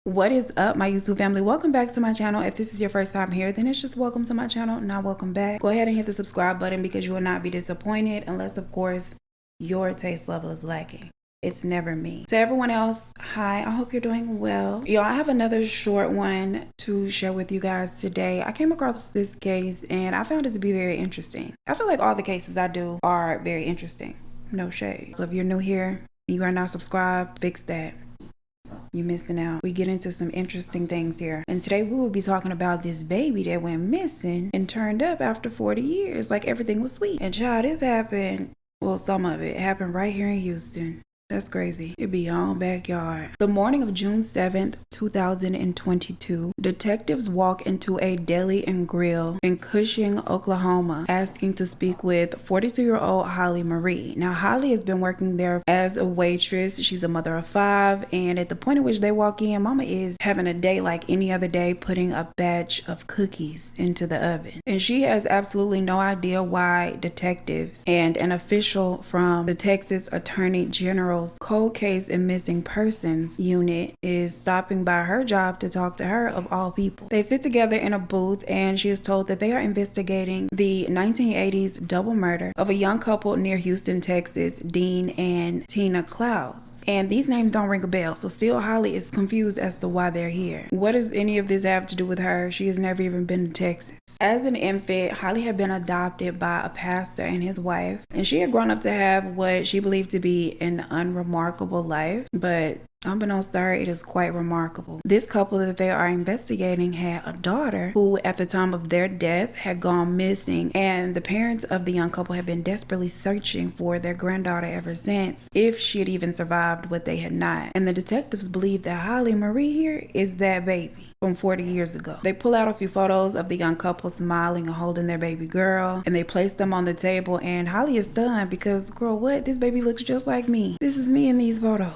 What is up, my YouTube family? Welcome back to my channel. If this is your first time here, then it's just welcome to my channel, not welcome back. Go ahead and hit the subscribe button because you will not be disappointed unless, of course, your taste level is lacking. It's never me. To everyone else, hi, I hope you're doing well. Y'all, I have another short one to share with you guys today. I came across this case and I found it to be very interesting. I feel like all the cases I do are very interesting. No shade. So if you're new here and you are not subscribed, fix that. You're missing out. We get into some interesting things here. And today we will be talking about this baby that went missing and turned up after 40 years. Like everything was sweet. And child, this happened, well, some of it happened right here in Houston. That's crazy. It'd be your own backyard. The morning of June 7th, 2022, detectives walk into a deli and grill in Cushing, Oklahoma, asking to speak with 42-year-old Holly Marie. Now, Holly has been working there as a waitress. She's a mother of 5, and at the point at which they walk in, Mama is having a day like any other day, putting a batch of cookies into the oven. And she has absolutely no idea why detectives and an official from the Texas Attorney General's Cold Case and Missing Persons Unit is stopping by her job to talk to her, of all people. They sit together in a booth and she is told that they are investigating the 1980s double murder of a young couple near Houston, Texas, Dean and Tina Klaus. And these names don't ring a bell, so still Holly is confused as to why they're here. What does any of this have to do with her? She has never even been to Texas. As an infant, Holly had been adopted by a pastor and his wife, and she had grown up to have what she believed to be an unremarkable life, but unbeknownst to her, it is quite remarkable. This couple that they are investigating had a daughter who, at the time of their death, had gone missing, and the parents of the young couple had been desperately searching for their granddaughter ever since, if she had even survived what they had not. And the detectives believe that Holly Marie here is that baby from 40 years ago. They pull out a few photos of the young couple smiling and holding their baby girl, and they place them on the table, and Holly is stunned because, girl, what? This baby looks just like me. This is me in these photos.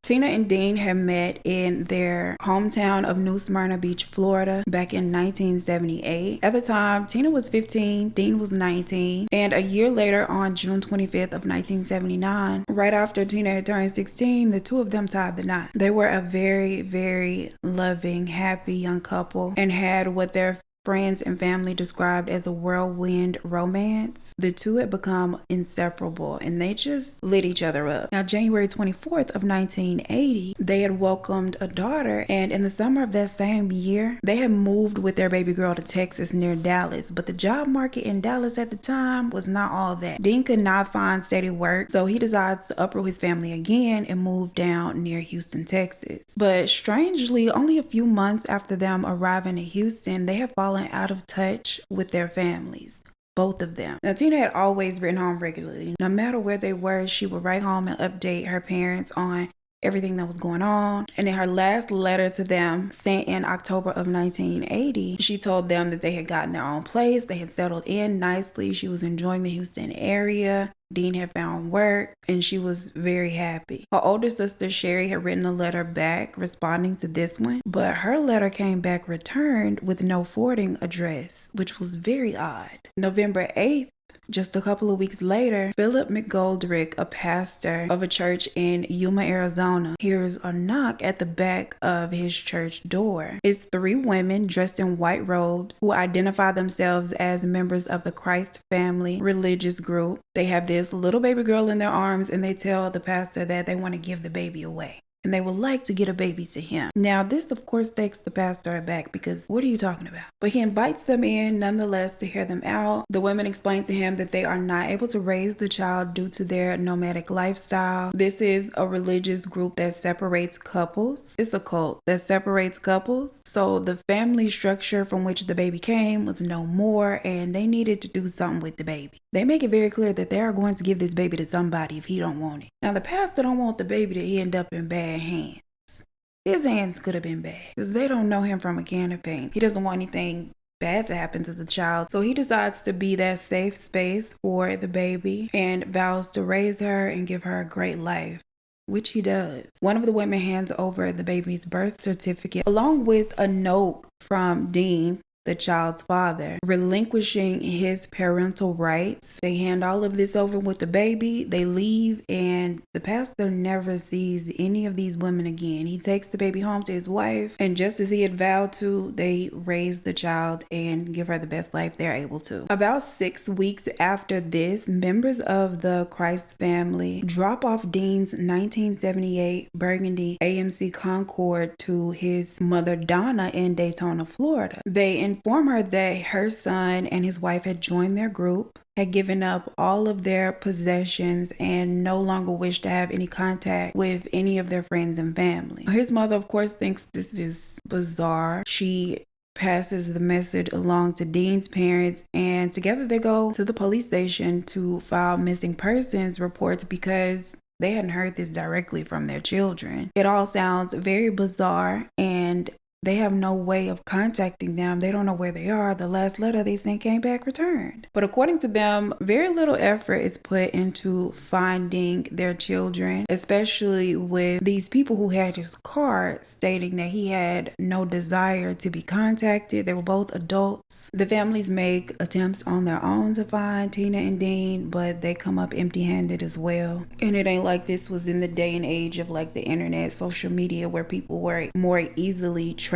Tina and Dean had met in their hometown of New Smyrna Beach, Florida, back in 1978. At the time, Tina was 15, Dean was 19, and a year later, on June 25th of 1979, right after Tina had turned 16, the two of them tied the knot. They were a very, very loving, happy young couple and had what their friends and family described as a whirlwind romance. The two had become inseparable and they just lit each other up. Now, January 24th of 1980, they had welcomed a daughter, and in the summer of that same year, they had moved with their baby girl to Texas near Dallas. But the job market in Dallas at the time was not all that. Dean could not find steady work, so he decides to uproot his family again and move down near Houston, Texas. But strangely, only a few months after them arriving in Houston, they had fallen out of touch with their families. Both of them. Now, Tina had always written home regularly. No matter where they were, she would write home and update her parents on everything that was going on. And in her last letter to them, sent in October of 1980, she told them that they had gotten their own place, they had settled in nicely, she was enjoying the Houston area, Dean had found work, and she was very happy. Her older sister, Sherry, had written a letter back responding to this one, but her letter came back returned with no forwarding address, which was very odd. November 8th, just a couple of weeks later, Philip McGoldrick, a pastor of a church in Yuma, Arizona, hears a knock at the back of his church door. It's 3 women dressed in white robes who identify themselves as members of the Christ Family religious group. They have this little baby girl in their arms, and they tell the pastor that they want to give the baby away, and they would like to get a baby to him. Now, this of course takes the pastor aback because what are you talking about? But he invites them in nonetheless to hear them out. The women explain to him that they are not able to raise the child due to their nomadic lifestyle. This is a religious group that separates couples. It's a cult that separates couples. So the family structure from which the baby came was no more, and they needed to do something with the baby. They make it very clear that they are going to give this baby to somebody if he don't want it. Now, the pastor don't want the baby to end up in bad hands. His hands could have been bad because they don't know him from a can of paint. He doesn't want anything bad to happen to the child, so he decides to be that safe space for the baby and vows to raise her and give her a great life, which he does. One of the women hands over the baby's birth certificate along with a note from Dean the child's father, relinquishing his parental rights. They hand all of this over with the baby, they leave, and the pastor never sees any of these women again. He takes the baby home to his wife, and just as he had vowed to, they raise the child and give her the best life they're able to. About 6 weeks after this, members of the Christ family drop off Dean's 1978 Burgundy AMC Concorde to his mother Donna in Daytona, Florida. They inform her that her son and his wife had joined their group, had given up all of their possessions, and no longer wished to have any contact with any of their friends and family. His mother, of course, thinks this is bizarre. She passes the message along to Dean's parents, and together they go to the police station to file missing persons reports because they hadn't heard this directly from their children. It all sounds very bizarre, and they have no way of contacting them. They don't know where they are. The last letter they sent came back returned. But according to them, very little effort is put into finding their children, especially with these people who had his card stating that he had no desire to be contacted. They were both adults. The families make attempts on their own to find Tina and Dean, but they come up empty-handed as well. And it ain't like this was in the day and age of like the internet, social media, where people were more easily traceable.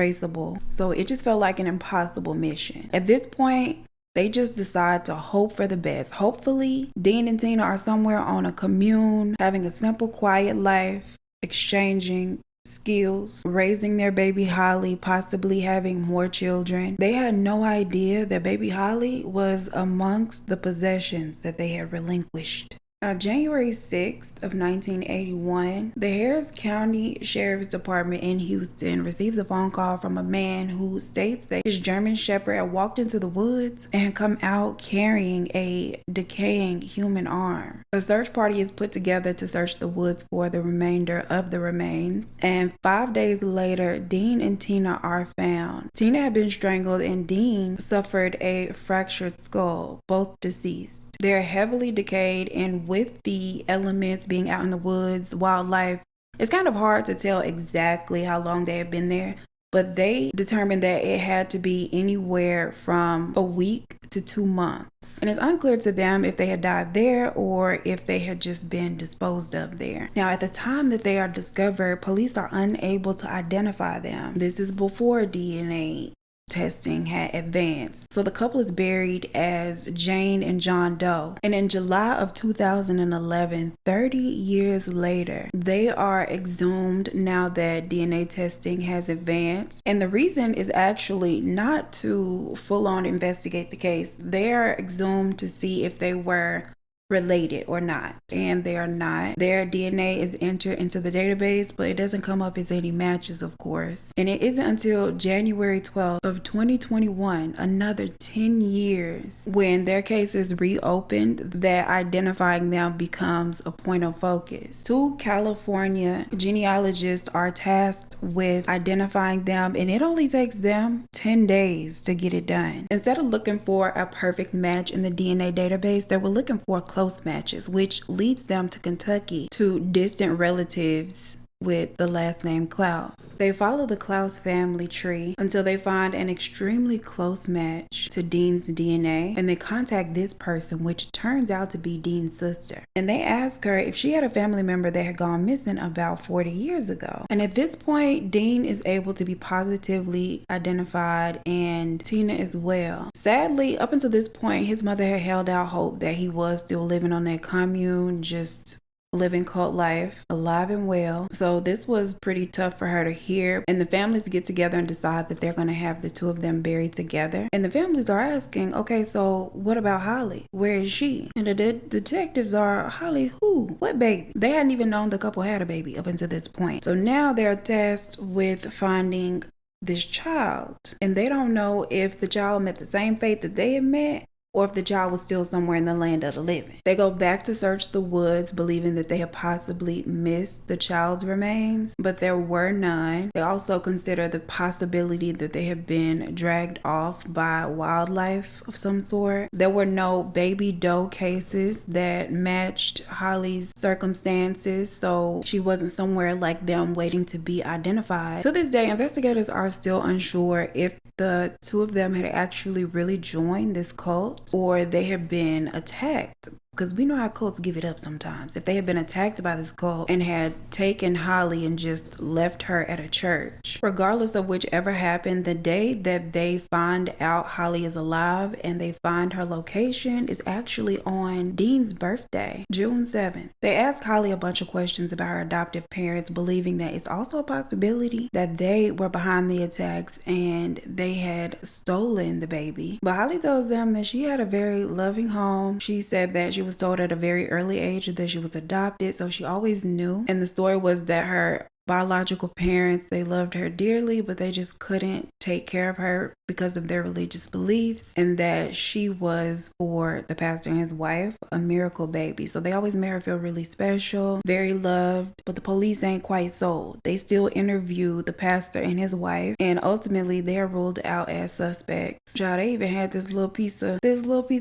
So it just felt like an impossible mission. At this point, they just decide to hope for the best. Hopefully, Dean and Tina are somewhere on a commune, having a simple, quiet life, exchanging skills, raising their baby Holly, possibly having more children. They had no idea that baby Holly was amongst the possessions that they had relinquished. January 6th of 1981, the Harris County Sheriff's Department in Houston receives a phone call from a man who states that his German Shepherd had walked into the woods and come out carrying a decaying human arm. A search party is put together to search the woods for the remainder of the remains, and 5 days later, Dean and Tina are found. Tina had been strangled and Dean suffered a fractured skull, both deceased. They're heavily decayed, and with the elements being out in the woods, wildlife, it's kind of hard to tell exactly how long they have been there, but they determined that it had to be anywhere from a week to 2 months. And it's unclear to them if they had died there or if they had just been disposed of there. Now, at the time that they are discovered, police are unable to identify them. This is before DNA testing had advanced. So the couple is buried as Jane and John Doe. And in July of 2011, 30 years later, they are exhumed now that DNA testing has advanced. And the reason is actually not to full on investigate the case. They are exhumed to see if they were related or not, and they are not. Their DNA is entered into the database, but it doesn't come up as any matches, of course. And it isn't until January 12th of 2021, another 10 years, when their case is reopened, that identifying them becomes a point of focus. 2 California genealogists are tasked with identifying them, and it only takes them 10 days to get it done. Instead of looking for a perfect match in the DNA database, they were looking for close matches, which leads them to Kentucky to distant relatives with the last name Klaus. They follow the Klaus family tree until they find an extremely close match to Dean's DNA, and they contact this person, which turns out to be Dean's sister. And they ask her if she had a family member that had gone missing about 40 years ago. And at this point, Dean is able to be positively identified, and Tina as well. Sadly, up until this point, his mother had held out hope that he was still living on that commune, just living cult life, alive and well. So this was pretty tough for her to hear. And the families get together and decide that they're going to have the two of them buried together. And the families are asking, okay, so what about Holly? Where is she? And the detectives are, Holly who? What baby? They hadn't even known the couple had a baby up until this point. So now they're tasked with finding this child. And they don't know if the child met the same fate that they had met, or if the child was still somewhere in the land of the living. They go back to search the woods, believing that they had possibly missed the child's remains, but there were none. They also consider the possibility that they had been dragged off by wildlife of some sort. There were no baby doe cases that matched Holly's circumstances, so she wasn't somewhere like them waiting to be identified. To this day, investigators are still unsure if the two of them had actually really joined this cult or they had been attacked, because we know how cults give it up sometimes. If they had been attacked by this cult and had taken Holly and just left her at a church. Regardless of whichever happened, the day that they find out Holly is alive and they find her location is actually on Dean's birthday, June 7th. They ask Holly a bunch of questions about her adoptive parents, believing that it's also a possibility that they were behind the attacks and they had stolen the baby. But Holly tells them that she had a very loving home. She said that she was told at a very early age that she was adopted, so she always knew. And the story was that her biological parents, they loved her dearly, but they just couldn't take care of her because of their religious beliefs, and that she was, for the pastor and his wife, a miracle baby. So they always made her feel really special, very loved. But the police ain't quite sold. They still interview the pastor and his wife, and ultimately they're ruled out as suspects. Child, they even had this little piece of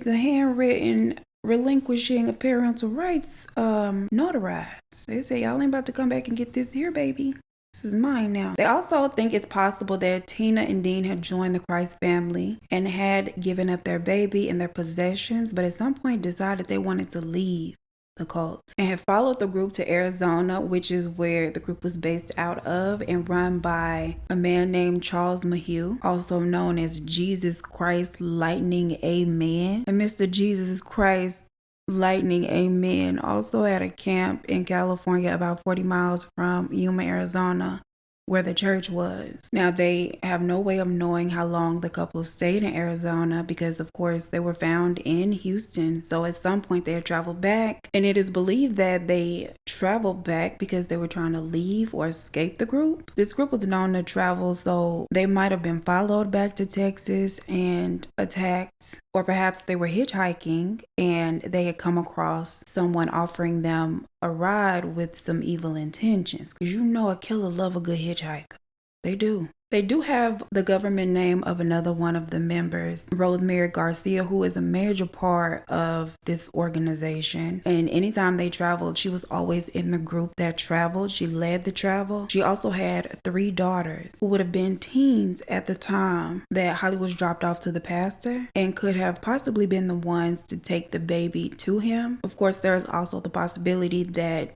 handwritten relinquishing of parental rights notarized. They say, y'all ain't about to come back and get this here, baby. This is mine now. They also think it's possible that Tina and Dean had joined the Christ family and had given up their baby and their possessions, but at some point decided they wanted to leave the cult and had followed the group to Arizona, which is where the group was based out of and run by a man named Charles Maheu, also known as Jesus Christ Lightning Amen. And Mr. Jesus Christ Lightning Amen also had a camp in California about 40 miles from Yuma, Arizona, where the church was. Now, they have no way of knowing how long the couple stayed in Arizona because, of course, they were found in Houston. So at some point they had traveled back, and it is believed that they traveled back because they were trying to leave or escape the group. This group was known to travel, so they might have been followed back to Texas and attacked, or perhaps they were hitchhiking and they had come across someone offering them a ride with some evil intentions, because you know a killer love a good hitchhiker. They do. They do have the government name of another one of the members, Rosemary Garcia, who is a major part of this organization. And anytime they traveled, she was always in the group that traveled. She led the travel. She also had 3 daughters who would have been teens at the time that Holly was dropped off to the pastor and could have possibly been the ones to take the baby to him. Of course, there's also the possibility that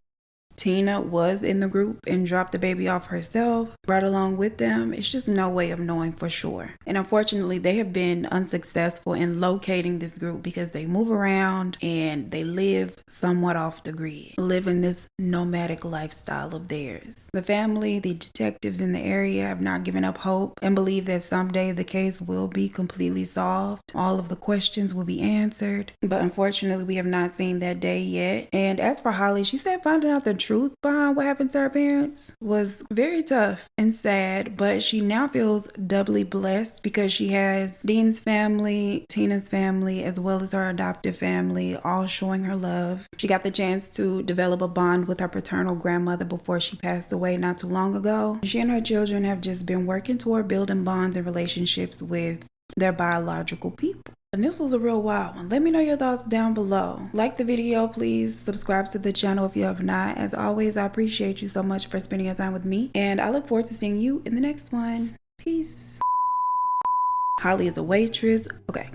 Tina was in the group and dropped the baby off herself, brought along with them. It's just no way of knowing for sure. And unfortunately, they have been unsuccessful in locating this group because they move around and they live somewhat off the grid, living this nomadic lifestyle of theirs. The family, the detectives in the area have not given up hope and believe that someday the case will be completely solved. All of the questions will be answered. But unfortunately, we have not seen that day yet. And as for Holly, she said finding out the truth behind what happened to her parents was very tough and sad, but she now feels doubly blessed because she has Dean's family, Tina's family, as well as her adoptive family, all showing her love. She got the chance to develop a bond with her paternal grandmother before she passed away not too long ago. She and her children have just been working toward building bonds and relationships with their biological people. And this was a real wild one. Let me know your thoughts down below. Like the video, please. Subscribe to the channel if you have not. As always, I appreciate you so much for spending your time with me. And I look forward to seeing you in the next one. Peace. Holly is a waitress. Okay.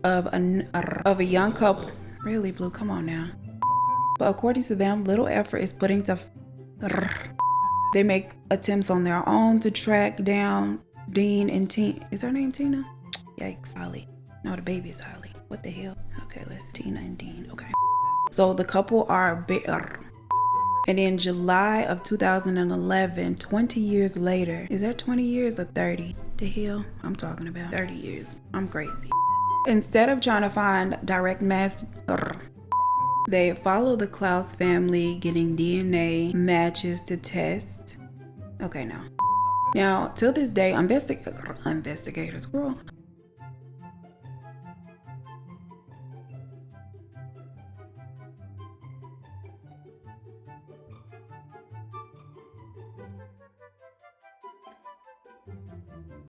Of a young couple. Really, Blue? Come on now. But according to them, little effort is putting to... They make attempts on their own to track down Dean and Tina. Is her name Tina? Yikes. Holly. No, the baby is Holly. What the hell? Okay, let's Tina and Dean. Okay. So the couple are and in July of 2011, 20 years later, is that 20 years or 30? The hell I'm talking about 30 years. I'm crazy. Instead of trying to find direct mass, they follow the Klaus family, getting DNA matches to test. Okay, now till this day, investigators, girl,